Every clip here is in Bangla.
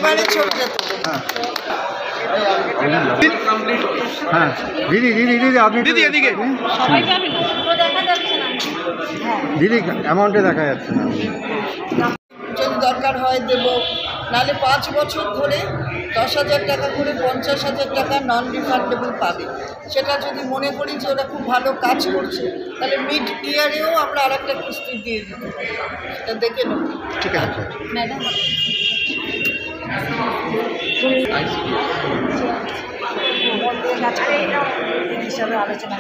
এবারে চলে যেত। হ্যাঁ দিদি দিদি দিদি আপনি দিদি এদিকে দিদি অ্যামাউন্টে দেখা যাচ্ছে না। যদি দরকার হয় দেব, নাহলে 5 বছর ধরে 10,000 টাকা করে 50,000 টাকা নন রিফান্ডেবল পাবে। সেটা যদি মনে করি যে ওরা খুব ভালো কাজ করছে, তাহলে মিড ইয়ারেও আমরা আর একটা কিস্তি দিয়ে দিতে পারি। সেটা দেখে নেব। ঠিক আছে ম্যাডাম হিসাবে আলোচনা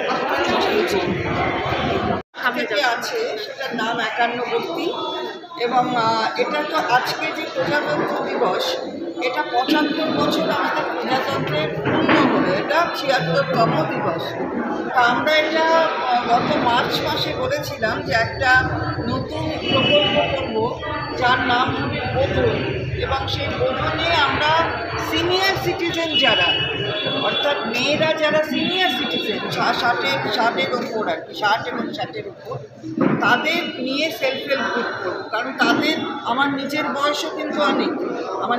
আছে, সেটার নাম একান্নবর্তী। এবং এটা তো আজকে যে প্রজাতন্ত্র দিবস, এটা 75 বছর আমাদের প্রজাতন্ত্রের পূর্ণ হলো। এটা 76তম দিবস। তা আমরা এটা গত মার্চ মাসে বলেছিলাম যে একটা নতুন প্রকল্প করব, যার নাম হবে বোধন। এবং সেই বোধনে আমরা সিনিয়র সিটিজেন যারা, অর্থাৎ মেয়েরা যারা সিনিয়র সিটিজেন 60-এর ওপর আর কি, 60 এবং 60-এর ওপর, তাদের নিয়ে সেলফ হেল্প গ্রুপ করব। কারণ তাদের, আমার নিজের বয়সও কিন্তু অনেক, আমি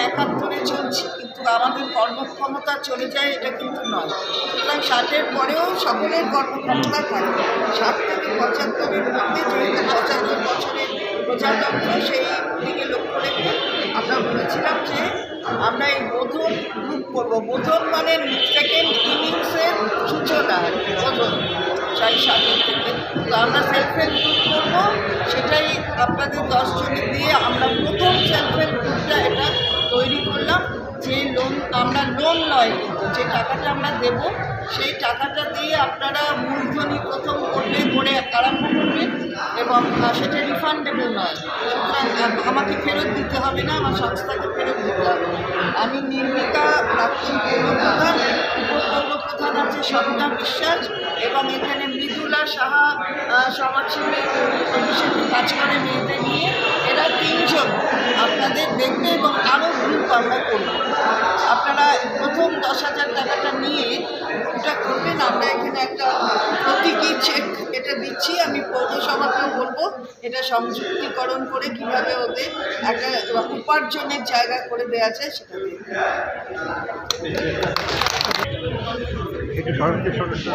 71-এ চলছি, কিন্তু আমাদের কর্মক্ষমতা চলে যায় এটা কিন্তু নয়। সুতরাং 60-এর পরেও সকলের কর্মক্ষমতা থাকে। 60 থেকে 75-এর মধ্যে যেহেতু 75 বছরের প্রজাতন্ত্র, সেই দিকে লক্ষ্য রেখে আমরা বলেছিলাম যে আমরা এই বোধন গ্রুপ করবো। বোধন মানে সেকেন্ড ইনিংসের সূচনা, বোধন 60 থেকে। তো আমরা সেলফ হেল্প গ্রুপ করবো, সেটাই আপনাদের 10 জনের দিয়ে আমরা প্রথম সেলফ হেল্প গ্রুপটা এটা তৈরি করলাম। যে লোন, আমরা লোন নয় কিন্তু যে টাকাটা আমরা দেব, সেই টাকাটা দিয়ে আপনারা মূলধনই প্রথম করে আরম্ভ করবেন, এবং সেটা রিফান্ডেবল নয়। সুতরাং আমাকে ফেরত দিতে হবে না, আমার সংস্থাকে ফেরত দিতে হবে। আমি নির্মিকা, প্রাক্তন পৌরপ্রধান, উপপৌরপ্রধান আছে স্বপ্না বিশ্বাস, এবং এখানে মৃদুলা সাহা সমাজসেবী হিসেবে কাজ করে মেয়েদের নিয়ে। এরা 3 জন আপনাদের দেখবে, এবং আরও গ্রুপ আমরা করব। আপনারা প্রথম 10,000 টাকাটা নিয়ে গ্রুপটা করবেন। আমরা এখানে একটা প্রতীকী চেক এটা দিচ্ছি, আমি পৌরসভাকেও বলবো এটা সংযুক্তিকরণ করে কীভাবে ওদের একটা উপার্জনের জায়গা করে দেওয়া যায় সেটা একটু সরকারের সদস্য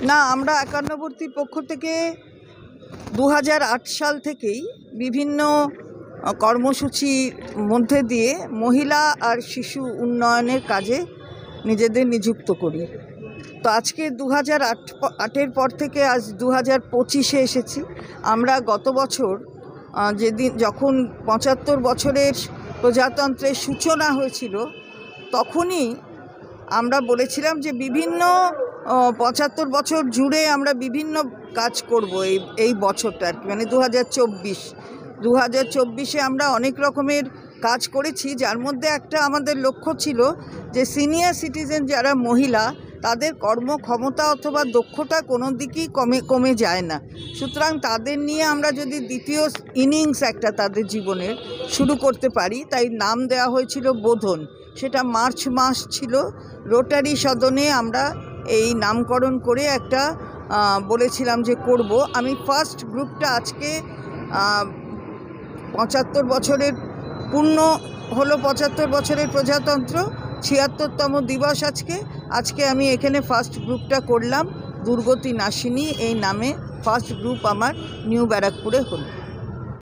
না, আমরা একান্নবর্তীর পক্ষ থেকে 2008 সাল থেকেই বিভিন্ন কর্মসূচির মধ্যে দিয়ে মহিলা আর শিশু উন্নয়নের কাজে নিজেদের নিযুক্ত করি। তো আজকে 2008-এর পর থেকে আজ 2025-এ এসেছি। আমরা গত বছর যখন 75 বছরের প্রজাতন্ত্রের সূচনা হয়েছিল, তখনই আমরা বলেছিলাম যে বিভিন্ন 75 বছর জুড়ে আমরা বিভিন্ন কাজ করব এই বছরটা আর কি, মানে 2024-এ আমরা অনেক রকমের কাজ করেছি। যার মধ্যে একটা আমাদের লক্ষ্য ছিল যে সিনিয়র সিটিজেন যারা মহিলা, তাদের কর্মক্ষমতা অথবা দক্ষতা কোনো দিকেই কমে যায় না। সুতরাং তাদের নিয়ে আমরা যদি দ্বিতীয় ইনিংস একটা তাদের জীবনের শুরু করতে পারি, তাই নাম দেওয়া হয়েছিল বোধন। সেটা মার্চ মাস ছিল। রোটারি সদনে আমরা এই নামকরণ করে একটা বলেছিলাম যে করব। আমি ফার্স্ট গ্রুপটা আজকে 75 বছরের পূর্ণ হলো, 75 বছরের প্রজাতন্ত্র, 76তম দিবস আজকে আমি এখানে ফার্স্ট গ্রুপটা করলাম, দুর্গতি নাশিনী এই নামে ফার্স্ট গ্রুপ আমার নিউ ব্যারাকপুরে হলো।